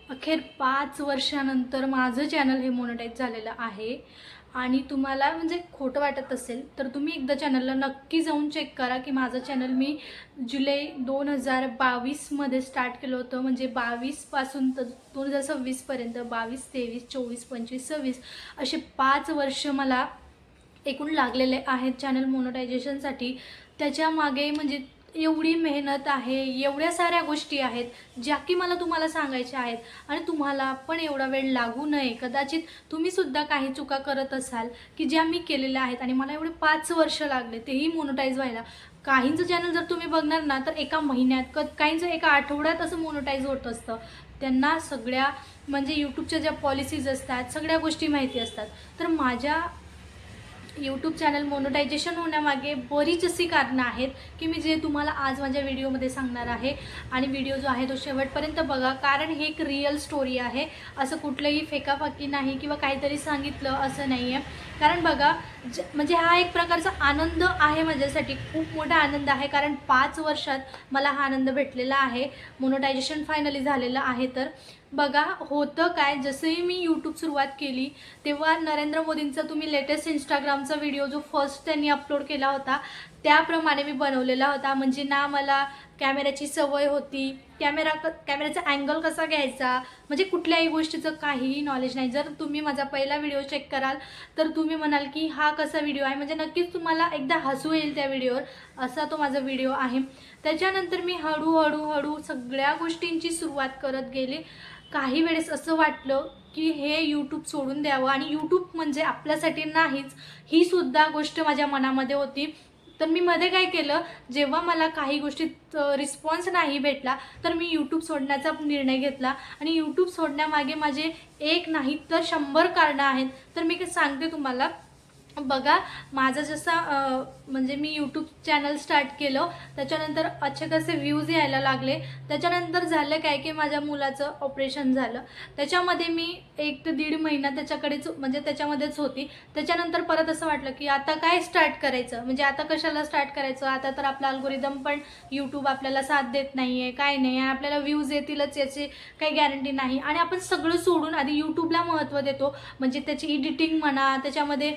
अखेर 5 वर्षानंतर माझं चॅनल हे मोनेटाईज झालेलं आहे आणि तुम्हाला म्हणजे खोटं वाटत असेल तर तुम्ही एकदा चॅनलला नक्की जाऊन चेक करा की माझं चॅनल मी जुलै 2022मध्ये स्टार्ट केलं होतं. म्हणजे 22पासून तर 2026पर्यंत 22, 23, 24, 25, 26 असे 5 वर्ष मला एकूण लागलेले आहेत चॅनल मोनेटायझेशनसाठी. त्याच्यामागे म्हणजे एवढी मेहनत आहे, एवढ्या साऱ्या गोष्टी आहेत ज्या की मला तुम्हाला सांगायच्या आहेत आणि तुम्हाला पण एवढा वेळ लागू नये. कदाचित तुम्हीसुद्धा काही चुका करत असाल की ज्या मी केलेल्या आहेत आणि मला एवढे 5 वर्ष लागले तेही मोनेटाईज व्हायला. काहींचं चॅनल जर तुम्ही बघणार ना तर एका महिन्यात, काहींचं एका आठवड्यात असं मोनेटाईज होत असतं. त्यांना सगळ्या म्हणजे यूट्यूबच्या ज्या पॉलिसीज असतात सगळ्या गोष्टी माहिती असतात. तर माझ्या यूट्यूब चॅनल मोनेटायझेशन होण्यामागे बरीच अशी कारणं आहेत की मी जे तुम्हाला आज माझ्या व्हिडिओमध्ये सांगणार आहे. आणि व्हिडिओ जो आहे तो शेवटपर्यंत बघा, कारण हे एक रिअल स्टोरी आहे. असं कुठलंही फेकाफाकी नाही किंवा काहीतरी सांगितलं असं नाही आहे. कारण बघा म्हणजे हा एक प्रकारचा आनंद आहे माझ्यासाठी, खूप मोठा आनंद आहे. कारण 5 वर्षात मला हा आनंद भेटलेला आहे, मोनेटायझेशन फायनली झालेलं आहे. तर बघा होतं काय, जसंही मी यूट्यूब सुरुवात केली तेव्हा नरेंद्र मोदींचा तुम्ही लेटेस्ट इंस्टाग्रामचा व्हिडिओ जो फर्स्ट त्यांनी अपलोड केला होता त्याप्रमाणे मी बनवलेला होता. म्हणजे ना मला कॅमेऱ्याची सवय होती, कॅमेऱ्याचा अँगल कसा घ्यायचा, म्हणजे कुठल्याही गोष्टीचं काहीही नॉलेज नाही. जर तुम्ही माझा पहिला व्हिडिओ चेक कराल तर तुम्ही म्हणाल की हा कसा व्हिडिओ आहे, म्हणजे नक्कीच तुम्हाला एकदा हसू येईल त्या व्हिडिओवर, असा तो माझा व्हिडिओ आहे. त्याच्यानंतर मी हळूहळू सगळ्या गोष्टींची सुरुवात करत गेले. काही वेळेस असं वाटलं की हे यूट्यूब सोडून द्यावं आणि यूट्यूब म्हणजे आपल्यासाठी नाहीच, ही सुद्धा गोष्ट माझ्या मनामध्ये होती. तर मी मध्ये काय केलं, जेव्हा मला काही गोष्टीत रिस्पॉन्स नाही भेटला तर मी यूट्यूब सोडण्याचा निर्णय घेतला. आणि यूट्यूब सोडण्यामागे माझे एक नाही तर 100 कारणं आहेत. तर मी सांगते तुम्हाला. बघा माझं जसं म्हणजे मी यूट्यूब चॅनल स्टार्ट केलं त्याच्यानंतर अचानक असे व्ह्यूज यायला लागले. त्याच्यानंतर झालं काय की माझ्या मुलाचं ऑपरेशन झालं. त्याच्यामध्ये मी 1 ते 1.5 महिना त्याच्याकडेच म्हणजे त्याच्यामध्येच होती. त्याच्यानंतर परत असं वाटलं की आता काय स्टार्ट करायचं, म्हणजे आता कशाला स्टार्ट करायचं, आता तर आपला अल्गोरिदम पण यूट्यूब आपल्याला साथ देत नाही आहे, काय नाही आहे, आपल्याला व्ह्यूज येतीलच याची काही गॅरंटी नाही. आणि आपण सगळं सोडून आधी यूट्यूबला महत्त्व देतो. म्हणजे त्याची एडिटिंग म्हणा, त्याच्यामध्ये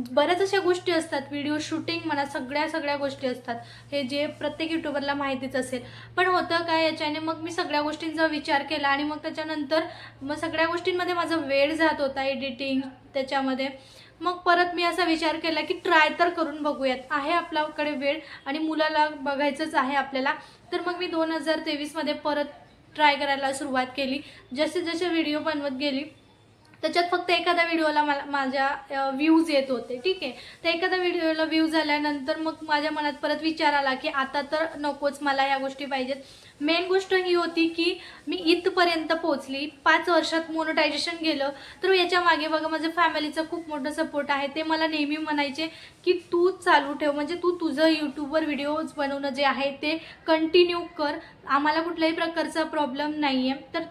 बऱ्याच अशा गोष्टी असतात, व्हिडिओ शूटिंग म्हणा, सगळ्या गोष्टी असतात, हे जे प्रत्येक यूट्यूबरला माहितीच असेल. पण होतं काय याच्याने, मग मी सगळ्या गोष्टींचा विचार केला आणि मग त्याच्यानंतर मग सगळ्या गोष्टींमध्ये माझा वेळ जात होता, एडिटिंग त्याच्यामध्ये. मग परत मी असा विचार केला की ट्राय तर करून बघूयात, आहे आपल्याकडे वेळ आणि मुलाला बघायचंच आहे आपल्याला. तर मग मी 2023मध्ये परत ट्राय करायला सुरुवात केली. जसे जसे व्हिडिओ बनवत गेली त्याच्यात फक्त एखाद्या व्हिडिओला माझ्या व्ह्यूज येत होते, ठीक आहे. तर एखाद्या व्हिडिओला व्ह्यूज झाल्यानंतर मग माझ्या मनात परत विचार आला की आता तर नकोच, मला ह्या गोष्टी पाहिजेत. मेन गोष्ट ही होती की मी इथपर्यंत पोहोचली, 5 वर्षात मोनेटायझेशन गेलं. तर याच्या मागे बघा माझ्या फॅमिलीचा खूप मोठा सपोर्ट आहे. ते मला नेहमी म्हणायचे की तू चालू ठेव, म्हणजे तू तुझं यूट्यूबवर व्हिडिओज बनवणं जे आहे ते कंटिन्यू कर, आम्हाला कुठल्याही प्रकारचा प्रॉब्लेम नाही आहे. तर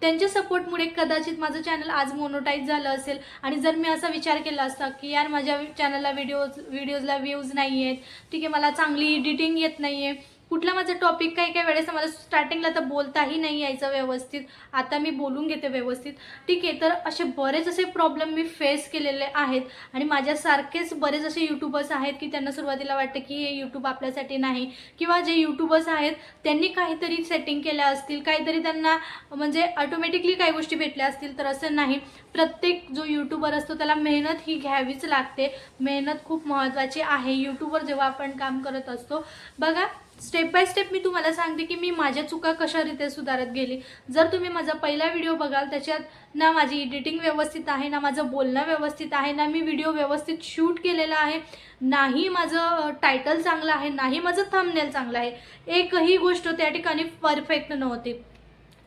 त्यांच्या सपोर्टमुळे कदाचित माझं चॅनल आज मोनेटाईज झालं असेल. आणि जर मी असा विचार केला असता की यार माझ्या चॅनलला व्हिडिओजला व्ह्यूज नाही आहेत, ठीक आहे, मला चांगली एडिटिंग येत नाही आहे, कुठला माझा टॉपिक काही वेळेस मला स्टार्टिंगला तर बोलताही नाही यायचं व्यवस्थित, आता मी बोलून घेते व्यवस्थित, ठीक आहे. तर असे बरेच असे प्रॉब्लेम मी फेस केलेले आहेत. आणि माझ्यासारखेच बरेच असे यूट्यूबर्स आहेत की त्यांना सुरुवातीला वाटतं की हे यूट्यूब आपल्यासाठी नाही, किंवा जे यूट्यूबर्स आहेत त्यांनी काहीतरी सेटिंग केल्या असतील, काहीतरी त्यांना म्हणजे ऑटोमॅटिकली काही गोष्टी भेटल्या असतील. तर असं नाही, प्रत्येक जो यूट्यूबर असतो त्याला मेहनत ही घ्यावीच लागते. मेहनत खूप महत्त्वाची आहे यूट्यूबवर जेव्हा आपण काम करत असतो. बघा स्टेप बाय स्टेप मी तुम्हाला सांगते की मी माझ्या चुका कशारीत्या सुधारत गेली. जर तुम्ही माझा पहिला व्हिडिओ बघाल त्याच्यात ना माझी एडिटिंग व्यवस्थित आहे, ना माझं बोलणं व्यवस्थित आहे, ना मी व्हिडिओ व्यवस्थित शूट केलेला आहे, नाही माझं टायटल चांगलं आहे, नाही माझं थंबनेल चांगलं आहे, एकही गोष्ट त्या ठिकाणी परफेक्ट नव्हती.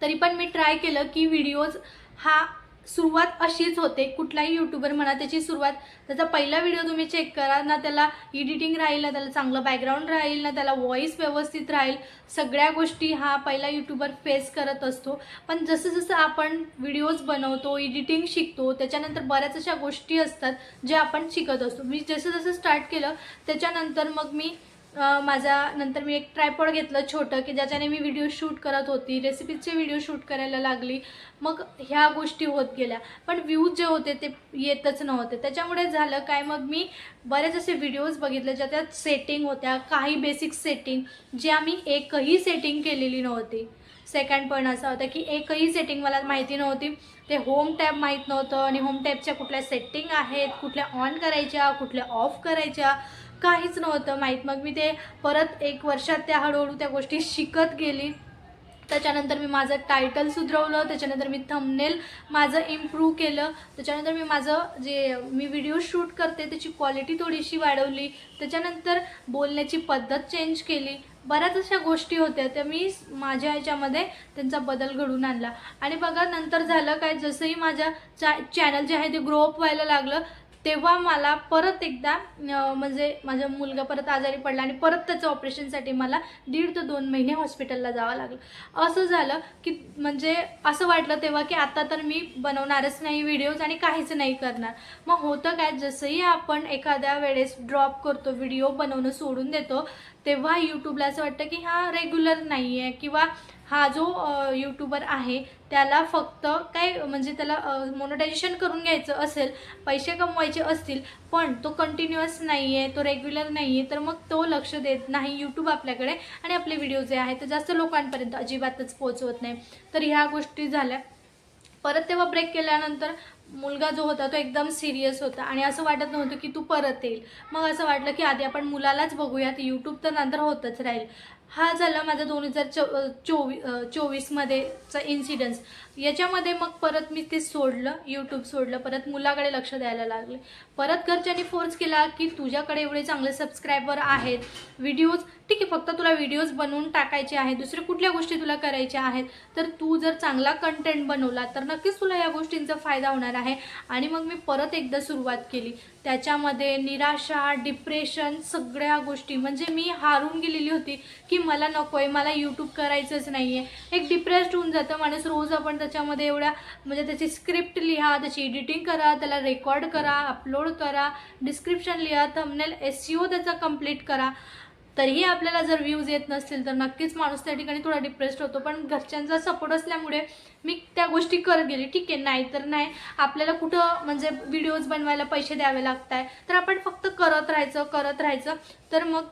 तरी पण मी ट्राय केलं की व्हिडिओज हा सुरुवात अशीच होते. कुठलाही यूट्यूबर म्हणा त्याची सुरुवात, त्याचा पहिला व्हिडिओ तुम्ही चेक करा ना, त्याला एडिटिंग राहील ना, त्याला चांगलं बॅकग्राऊंड राहील ना, त्याला व्हॉइस व्यवस्थित राहील, सगळ्या गोष्टी हा पहिला यूट्यूबर फेस करत असतो. पण जसं जसं आपण व्हिडिओज बनवतो, एडिटिंग शिकतो, त्याच्यानंतर बऱ्याच अशा गोष्टी असतात ज्या आपण शिकत असतो. मी जसं जसं स्टार्ट केलं त्याच्यानंतर मग मी माझा नंतर मी एक ट्रायपॉड घेतलं छोटं की ज्याच्याने मी व्हिडिओ शूट करत होती, रेसिपीजचे व्हिडिओ शूट करायला लागली. मग ह्या गोष्टी होत गेल्या, पण व्ह्यूज जे होते ते येतच नव्हते. त्याच्यामुळे झालं काय, मग मी बरेच असे व्हिडिओज बघितले ज्याच्यात सेटिंग होत्या, काही बेसिक सेटिंग ज्या मी एकही सेटिंग केलेली नव्हती. सेकंड पॉईंट असा होता की एकही सेटिंग मला माहिती नव्हती. ते होम टॅब माहीत नव्हतं आणि होम टॅबच्या कुठल्या सेटिंग आहेत, कुठल्या ऑन करायच्या, कुठल्या ऑफ करायच्या, काहीच नव्हतं माहीत. मग मी ते परत 1 वर्षात त्या हळूहळू त्या गोष्टी शिकत गेली. त्याच्यानंतर मी माझं टायटल सुधारवलं, त्याच्यानंतर मी थंबनेल माझं इम्प्रूव्ह केलं, त्याच्यानंतर मी माझं जे मी व्हिडिओ शूट करते त्याची क्वालिटी थोडीशी वाढवली, त्याच्यानंतर बोलण्याची पद्धत चेंज केली. बऱ्याच अशा गोष्टी होत्या त्या मी माझ्या ह्याच्यामध्ये त्यांचा बदल घडून आणला. आणि बघा नंतर झालं काय, जसंही माझ्या चॅनल जे आहे ते ग्रो अप व्हायला लागलं तेव्हा मला परत एकदा म्हणजे माझा मुलगा परत आजारी पडला आणि परत त्याचं ऑपरेशनसाठी मला 1.5 ते 2 महिने हॉस्पिटलला जावं लागलं. असं झालं की म्हणजे असं वाटलं तेव्हा की आता तर मी बनवणारच नाही व्हिडिओज आणि काहीच नाही करणार. मग होतं काय, जसंही आपण एखाद्या वेळेस ड्रॉप करतो, व्हिडिओ बनवणं सोडून देतो, तेव्हा यूट्यूबला असं वाटतं की हा रेग्युलर नाही आहे किंवा हा जो यूट्यूबर आहे त्याला फक्त काय म्हणजे त्याला मोनेटायझेशन करून घ्यायचं असेल, पैसे कमवायचे असतील, पण तो कंटिन्युअस नाही आहे, तो रेग्युलर नाही आहे, तर मग तो लक्ष देत नाही यूट्यूब आपल्याकडे आणि आपले व्हिडिओ जे आहेत ते जास्त लोकांपर्यंत अजिबातच पोहोचवत नाही. तर ह्या गोष्टी झाल्या. परत तेव्हा ब्रेक केल्यानंतर मुलगा जो होता तो एकदम सिरियस होता आणि असं वाटत नव्हतं की तू परत येईल. मग असं वाटलं की आधी आपण मुलालाच बघूयात, यूट्यूब तर नंतर होतच राहील. हा झाला माझा 2024मध्येचा इन्सिडन्स. याच्यामध्ये मग परत मी ते सोडलं, यूट्यूब सोडलं, परत मुलाकडे लक्ष द्यायला लागले. परत घरच्यांनी फोर्स केला की तुझ्याकडे एवढे चांगले सबस्क्रायबर आहेत, व्हिडिओज ठीक आहे, फक्त तुला व्हिडिओज बनवून टाकायचे आहेत, दुसऱ्या कुठल्या गोष्टी तुला करायच्या आहेत, तर तू जर चांगला कंटेंट बनवला तर नक्कीच तुला या गोष्टींचा फायदा होणार आहे. आणि मग मी परत एकदा सुरुवात केली. त्याच्यामध्ये निराशा, डिप्रेशन, सगळ्या गोष्टी म्हणजे मी हारून गेलेली होती की मला नको आहे, मला यूट्यूब करायचंच नाही आहे. एक डिप्रेस्ड होऊन जातं माणूस. रोज आपण त्याच्यामध्ये एवढ्या म्हणजे त्याची स्क्रिप्ट लिहा, त्याची एडिटिंग करा, त्याला रेकॉर्ड करा, अपलोड करा, डिस्क्रिप्शन लिहा, थंबनेल SEO त्याचा कंप्लीट करा. तरीही आपल्याला जर व्ह्यूज येत नसतील तर नक्कीच माणूस त्या ठिकाणी थोडा डिप्रेस्ड होतो. पण घरच्यांचा सपोर्ट असल्यामुळे मी त्या गोष्टी करत गेली. ठीक आहे, नाही तर नाही, आपल्याला कुठं म्हणजे व्हिडिओज बनवायला पैसे द्यावे लागत आहे, तर आपण फक्त करत राहायचं. तर मग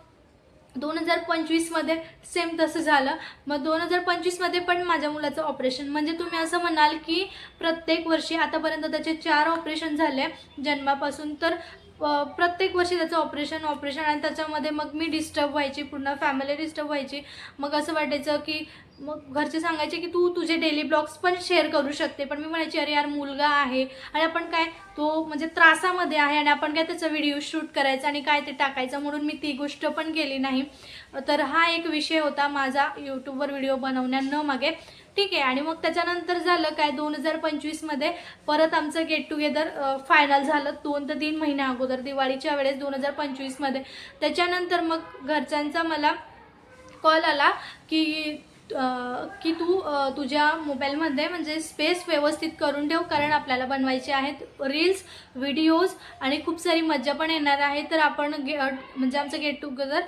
2025मध्ये सेम तसं झालं. मग 2025मध्ये पण माझ्या मुलाचं ऑपरेशन, म्हणजे तुम्ही असं म्हणाल की प्रत्येक वर्षी आतापर्यंत त्याचे 4 ऑपरेशन झाले जन्मापासून. तर प्रत्येक वर्षी त्याचं ऑपरेशन आणि त्याच्यामध्ये मग मी डिस्टर्ब व्हायची, पूर्ण फॅमिली डिस्टर्ब व्हायची. मग असं वाटायचं की मग घरचे सांगायचे की तू तुझे डेली ब्लॉग्स पण शेअर करू शकते, पण मी म्हणायची अरे यार मुलगा आहे आणि आपण काय तो म्हणजे त्रासामध्ये आहे आणि आपण काय त्याचा व्हिडिओ शूट करायचा आणि काय ते टाकायचं, म्हणून मी ती गोष्ट पण केली नाही. तर हा एक विषय होता माझा यूट्यूबवर व्हिडिओ बनवण्या मागे. ठीक आहे. आणि मग त्याच्यानंतर झालं काय, 2025मध्ये परत आमचं गेट टुगेदर फायनल झालं 2 ते 3 महिन्या अगोदर, दिवाळीच्या वेळेस 2025मध्ये. त्याच्यानंतर मग घरच्यांचा मला कॉल आला की तू तुझ्या मोबाईलमध्ये म्हणजे स्पेस व्यवस्थित करून ठेव, कारण आपल्याला बनवायचे आहेत रील्स, व्हिडिओज आणि खूप सारी मज्जा पण येणार आहे. तर आपण म्हणजे आमचं गेट टुगेदर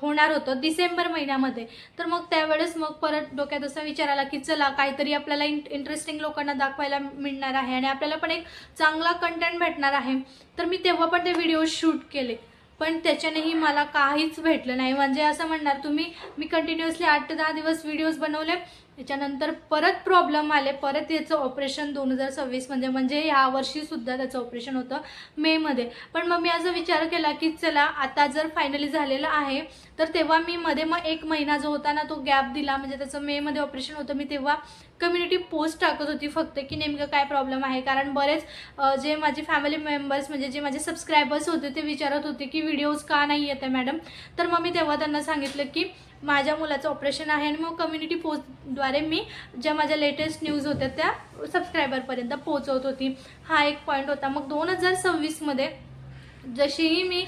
होणार होतं डिसेंबर महिन्यामध्ये. तर मग त्यावेळेस मग परत डोक्यात असा विचार आला की चला काहीतरी आपल्याला इंटरेस्टिंग लोकांना दाखवायला मिळणार आहे आणि आपल्याला पण एक चांगला कंटेंट भेटणार आहे. तर मी तेव्हा पण ते व्हिडिओ शूट केले, पण त्याच्यानेही मला काहीच भेटलं नाही. म्हणजे असं म्हणणार तुम्ही, मी कंटिन्युअसली 8 ते 10 दिवस व्हिडिओज बनवले, त्याच्यानंतर परत प्रॉब्लेम आले. परत याचं ऑपरेशन 2026मध्ये, म्हणजे ह्या वर्षीसुद्धा त्याचं ऑपरेशन होतं मेमध्ये. पण मग मी असा विचार केला की चला आता जर फायनली झालेलं आहे तर तेव्हा मी मध्ये मग 1 महिना जो होता ना तो गॅप दिला. म्हणजे त्याचं मेमध्ये ऑपरेशन होतं, मी तेव्हा कम्युनिटी पोस्ट टाकत होती फक्त की नेमकं काय प्रॉब्लेम आहे. कारण बरेच जे माझे फॅमिली मेंबर्स म्हणजे जे माझे सबस्क्रायबर्स होते ते विचारत होते की व्हिडिओज का नाही येत आहे मॅडम. तर मग मी तेव्हा त्यांना सांगितलं की माझ्या मुलाचं ऑपरेशन आहे आणि मग कम्युनिटी पोस्टद्वारे मी ज्या माझ्या लेटेस्ट न्यूज होत्या त्या सबस्क्रायबरपर्यंत पोहोचवत होती. हा एक पॉईंट होता. मग 2026मध्ये जशीही मी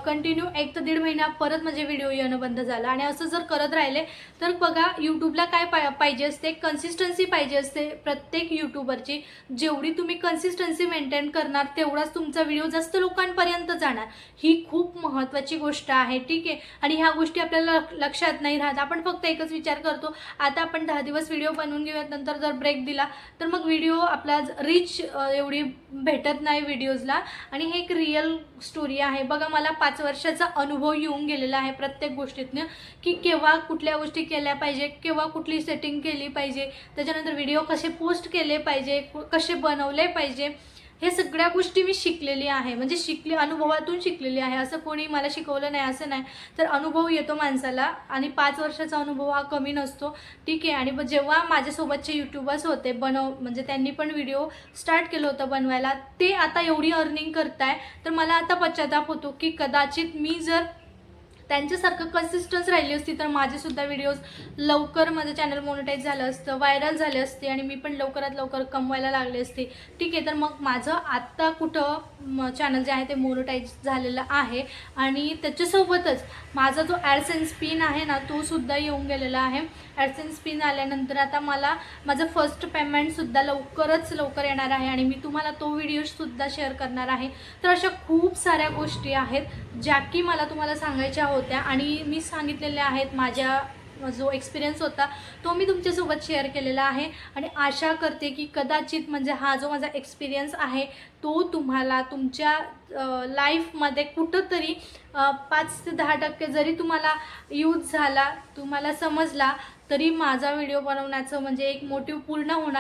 कंटिन्यू 1 ते 1.5 महिना परत म्हणजे व्हिडिओ येणं बंद झालं आणि असं जर करत राहिले तर बघा यूट्यूबला काय पाहिजे असते, कन्सिस्टन्सी पाहिजे असते प्रत्येक यूट्यूबरची. जेवढी तुम्ही कन्सिस्टन्सी मेंटेन करणार तेवढाच तुमचा व्हिडिओ जास्त लोकांपर्यंत जाणार. ही खूप महत्त्वाची गोष्ट आहे, ठीक आहे. आणि ह्या गोष्टी आपल्याला लक्षात नाही राहत. आपण फक्त एकच विचार करतो, आता आपण 10 दिवस व्हिडिओ बनवून घेऊयात, नंतर जर ब्रेक दिला तर मग व्हिडिओ आपला रीच एवढी भेटत नाही व्हिडिओजला. आणि हे एक रिअल स्टोरी आहे बघा. मला 5 वर्षाचा अनुभव येऊन गेलेला आहे प्रत्येक गोष्टीतनं, की केव्हा कुठल्या गोष्टी केल्या पाहिजे, केव्हा कुठली सेटिंग केली पाहिजे, त्याच्यानंतर व्हिडिओ कसे पोस्ट केले पाहिजे, कसे बनवले पाहिजे. हे सगळ्या गोष्टी मी शिकलेली आहे, म्हणजे अनुभवातून शिकलेली आहे. असं कोणी मला शिकवलं नाही असं नाही. तर अनुभव येतो माणसाला आणि 5 वर्षाचा अनुभव हा कमी नसतो, ठीक आहे. आणि जेव्हा माझ्यासोबतचे यूट्यूबर्स होते म्हणजे त्यांनी पण व्हिडिओ स्टार्ट केलं होतं बनवायला, ते आता एवढी अर्निंग करताय, तर मला आता पश्चाताप होतो की कदाचित मी जर त्यांच्यासारखं कन्सिस्टन्स राहिली असती तर माझेसुद्धा व्हिडिओज लवकर माझं चॅनल मोनेटाईज झालं असतं, व्हायरल झाले असते आणि मी पण लवकरात लवकर कमवायला लागले असते, ठीक आहे. तर मग माझं आत्ता कुठं चॅनल जे आहे ते मोनेटाईज झालेलं आहे आणि त्याच्यासोबतच माझा जो ॲडसेन्स पिन आहे ना तोसुद्धा येऊन गेलेला आहे. ॲडसेन्स पिन आल्यानंतर आता मला माझं फर्स्ट पेमेंटसुद्धा लवकरच लवकर येणार आहे आणि मी तुम्हाला तो व्हिडिओसुद्धा शेअर करणार आहे. तर अशा खूप साऱ्या गोष्टी आहेत ज्या की मला तुम्हाला सांगायच्या होत्या आणि मी सांगितलेल्या आहेत. माझ्या जो एक्सपिरियन्स होता तो मी तुमच्यासोबत शेअर केलेला आहे आणि आशा करते की कदाचित म्हणजे हा जो माझा एक्सपिरियन्स आहे तो तुम्हाला तुमच्या लाईफमध्ये कुठंतरी 5 ते 10% जरी तुम्हाला यूज झाला, तुम्हाला समजला, तरी माझा व्हिडिओ बनवण्याचं म्हणजे एक मोटिव्ह पूर्ण होणार